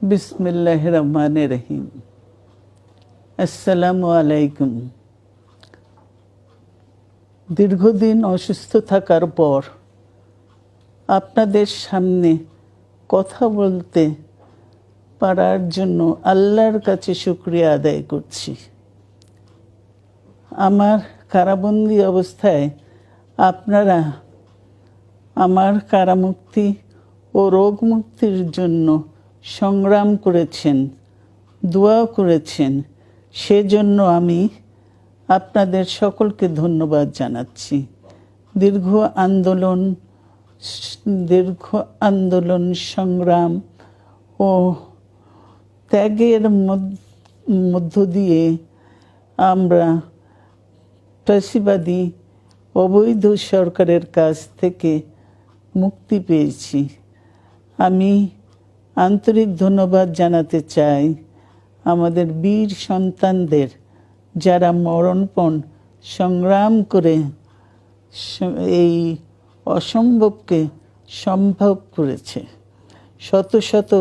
বিসমিল্লাহির রহমানির রহিম। আসসালামু আলাইকুম। দীর্ঘদিন অসুস্থ থাকার পর আপনাদের সামনে কথা বলতে পারার জন্য আল্লাহর কাছে শুকরিয়া আদায় করছি। আমার কারাবন্দী অবস্থায় আপনারা আমার কারামুক্তি ও রোগ মুক্তির জন্য সংগ্রাম করেছেন, দোয়া করেছেন। সেজন্য আমি আপনাদের সকলকে ধন্যবাদ জানাচ্ছি। দীর্ঘ আন্দোলন সংগ্রাম ও ত্যাগের মধ্য দিয়ে আমরা ফ্যাসিবাদী অবৈধ সরকারের কাছ থেকে মুক্তি পেয়েছি। আমি আন্তরিক ধন্যবাদ জানাতে চাই আমাদের বীর সন্তানদের, যারা মরণপণ সংগ্রাম করে এই অসম্ভবকে সম্ভব করেছে। শত শত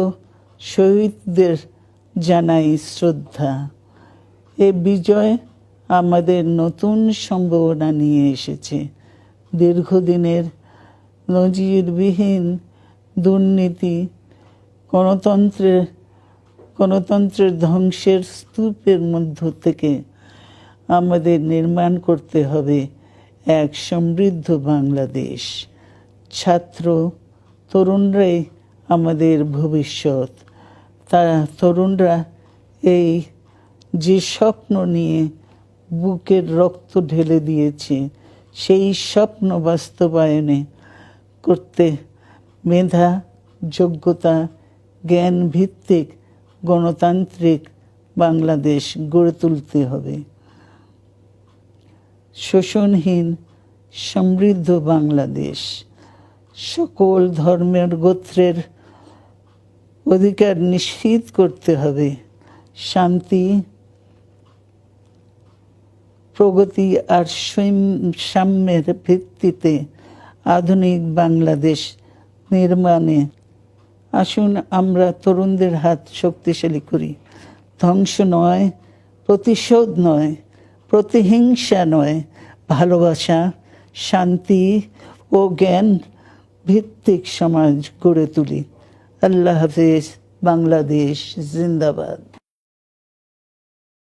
শহীদদের জানাই শ্রদ্ধা। এ বিজয় আমাদের নতুন সম্ভাবনা নিয়ে এসেছে। দীর্ঘদিনের নজিরবিহীন দুর্নীতি, গণতন্ত্রের ধ্বংসের স্তূপের মধ্য থেকে আমাদের নির্মাণ করতে হবে এক সমৃদ্ধ বাংলাদেশ। ছাত্র তরুণরাই আমাদের ভবিষ্যৎ। তরুণরা এই যে স্বপ্ন নিয়ে বুকের রক্ত ঢেলে দিয়েছে, সেই স্বপ্ন বাস্তবায়নে করতে মেধা, যোগ্যতা, জ্ঞান ভিত্তিক গণতান্ত্রিক বাংলাদেশ গড়ে তুলতে হবে। শোষণহীন সমৃদ্ধ বাংলাদেশ। সকল ধর্মের গোত্রের অধিকার নিশ্চিত করতে হবে। শান্তি, প্রগতি আর সাম্যের ভিত্তিতে আধুনিক বাংলাদেশ নির্মাণে আসুন আমরা তরুণদের হাত শক্তিশালী করি। ধ্বংস নয়, প্রতিশোধ নয়, প্রতিহিংসা নয়, ভালোবাসা, শান্তি ও জ্ঞান ভিত্তিক সমাজ গড়ে তুলি। আল্লাহ হাফেজ। বাংলাদেশ জিন্দাবাদ।